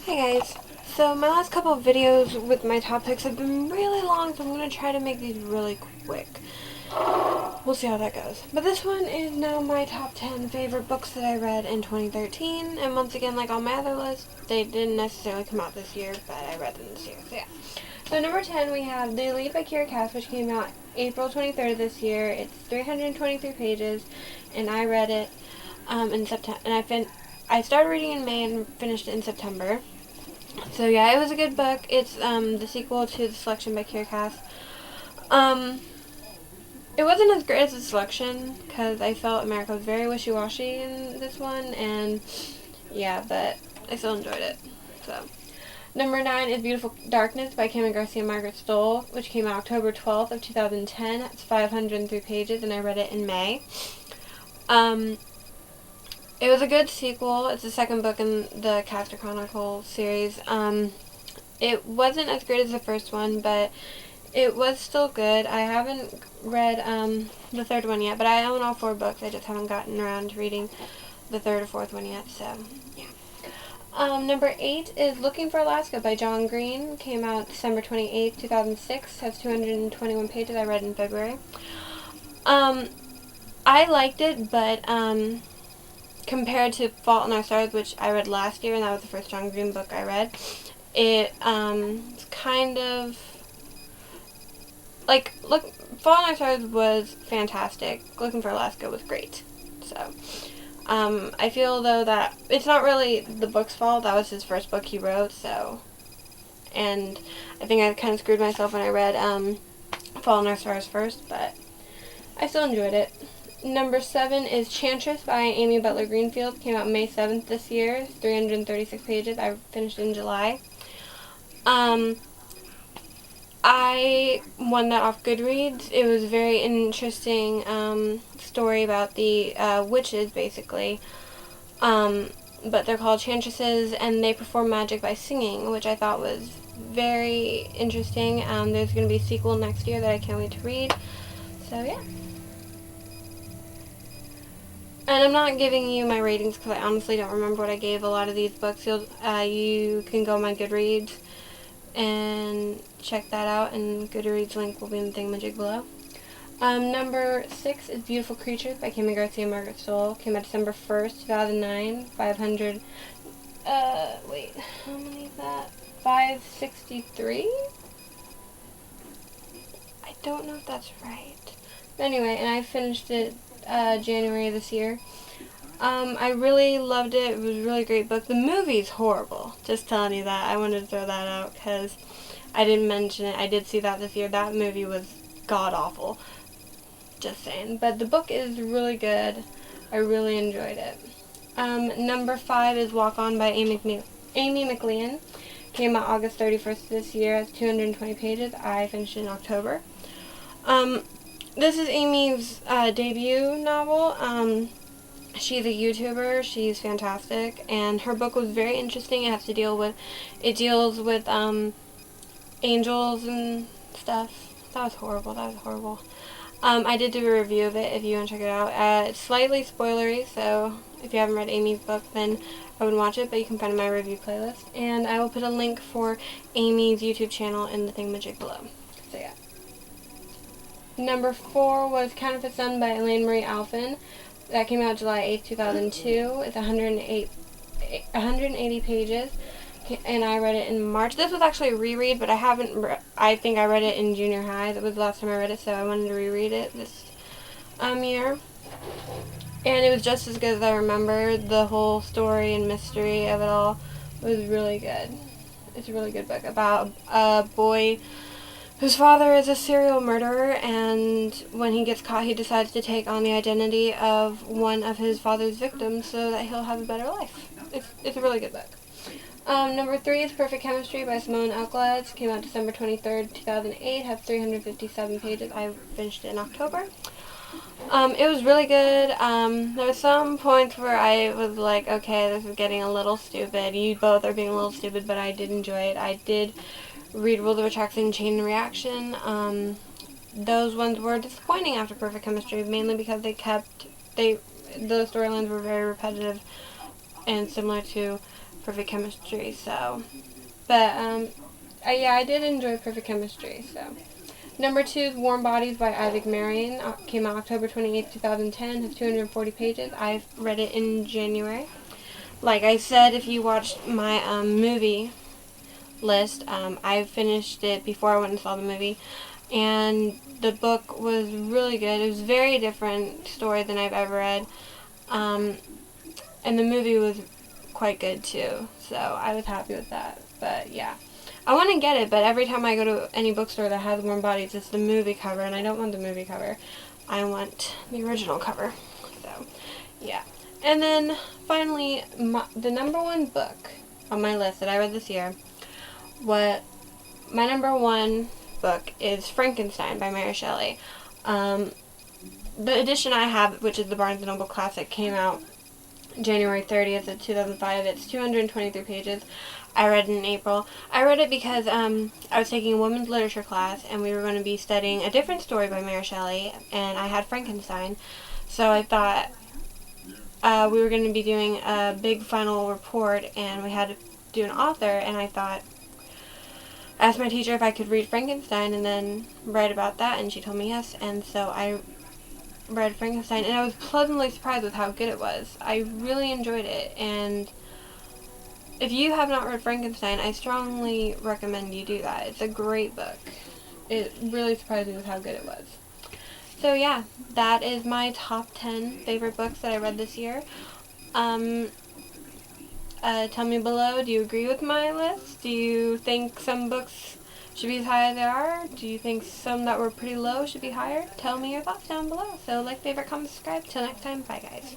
Hi guys. So my last couple of videos with my top picks have been really long, so I'm going to try to make these really quick. We'll see how that goes. But this one is now my top 10 favorite books that I read in 2013. And once again, like all my other lists, they didn't necessarily come out this year, but I read them this year, so yeah. So number 10 we have The Elite by Kiera, which came out April 23rd this year. It's 323 pages, and I read it in September, and I started reading in May and finished it in September. So yeah, it was a good book. It's the sequel to The Selection by Kiera. It wasn't as great as The Selection because I felt America was very wishy-washy in this one, and yeah, but I still enjoyed it. So number 9 is Beautiful Darkness by Garcia and Margaret Stohl, which came out October 12th of 2010. It's 503 pages, and I read it in May. It was a good sequel. It's the second book in the Caster Chronicle series. It wasn't as great as the first one, but it was still good. I haven't read the third one yet, but I own all 4 books. I just haven't gotten around to reading the third or fourth one yet, so yeah. Number 8 is Looking for Alaska by John Green. Came out December 28th, 2006. Has 221 pages. I read in February. I liked it, but compared to Fault in Our Stars, which I read last year, and that was the first John Green book I read, it's kind of like, Fault in Our Stars was fantastic. Looking for Alaska was great. So I feel though that it's not really the book's fault. That was his first book he wrote, so, and I think I kind of screwed myself when I read Fault in Our Stars first, but I still enjoyed it. Number 7 is Chantress by Amy Butler Greenfield. Came out May 7th this year. It's 336 pages. I finished it in July. I won that off Goodreads. It was a very interesting story about the witches, basically. But they're called Chantresses, and they perform magic by singing, which I thought was very interesting. There's going to be a sequel next year that I can't wait to read. So, yeah. And I'm not giving you my ratings because I honestly don't remember what I gave a lot of these books. You can go on my Goodreads and check that out, and Goodreads link will be in the thingamajig below. Number 6 is Beautiful Creatures by Garcia and Margaret Stohl. Came out December 1st, 2009. 500, wait, how many is that? 563? I don't know if that's right. But anyway, and I finished it January this year. I really loved it. It was a really great book. The movie's horrible. Just telling you that. I wanted to throw that out because I didn't mention it. I did see that this year. That movie was god-awful. Just saying. But the book is really good. I really enjoyed it. Number 5 is Walk On by Amy McLean. Came out August 31st this year. It's 220 pages. I finished it in October. This is Amy's debut novel. She's a YouTuber. She's fantastic, and her book was very interesting. It deals with angels and stuff. That was horrible. I did do a review of it if you want to check it out. It's slightly spoilery, so if you haven't read Amy's book, then I wouldn't watch it, but you can find it in my review playlist. And I will put a link for Amy's YouTube channel in the thingamajig below. So yeah. Number 4 was Counterfeit by Elaine Marie Alphin. That came out July 8th, 2002. It's 180 pages, and I read it in March. This was actually a reread, but I think I read it in junior high. That was the last time I read it, so I wanted to reread it this year. And it was just as good as I remember. The whole story and mystery of it all was really good. It's a really good book about a boy whose father is a serial murderer, and when he gets caught, he decides to take on the identity of one of his father's victims so that he'll have a better life. It's a really good book. Number 3 is Perfect Chemistry by Simone Elkeles. Came out December 23rd, 2008. Has 357 pages. I finished it in October. It was really good. There were some points where I was like, okay, this is getting a little stupid. You both are being a little stupid, but I did enjoy it. I did read Rules of Attraction and Chain Reaction. Those ones were disappointing after Perfect Chemistry, mainly because the storylines were very repetitive and similar to Perfect Chemistry, so. But, yeah, I did enjoy Perfect Chemistry, so. Number 2 is Warm Bodies by Isaac Marion. Came out October 28th, 2010. Has 240 pages. I've read it in January. Like I said, if you watched my movie list, I finished it before I went and saw the movie. And the book was really good. It was a very different story than I've ever read. And the movie was quite good too. So I was happy with that. But yeah. I want to get it, but every time I go to any bookstore that has Warm Bodies, it's the movie cover, and I don't want the movie cover. I want the original cover. So, yeah. And then, finally, the number 1 book on my list that I read this year, my number 1 book is Frankenstein by Mary Shelley. The edition I have, which is the Barnes & Noble Classic, came out January 30th of 2005. It's 223 pages. I read it in April. I read it because I was taking a women's literature class, and we were going to be studying a different story by Mary Shelley, and I had Frankenstein. So I thought we were going to be doing a big final report, and we had to do an author, and I thought, asked my teacher if I could read Frankenstein and then write about that, and she told me yes, and so I read Frankenstein, and I was pleasantly surprised with how good it was. I really enjoyed it, and if you have not read Frankenstein, I strongly recommend you do that. It's a great book. It really surprised me with how good it was. So yeah, that is my top 10 favorite books that I read this year. Tell me below, do you agree with my list? Do you think some books should be as high as they are? Do you think some that were pretty low should be higher? Tell me your thoughts down below. So like, favorite, comment, subscribe. Till next time, bye guys.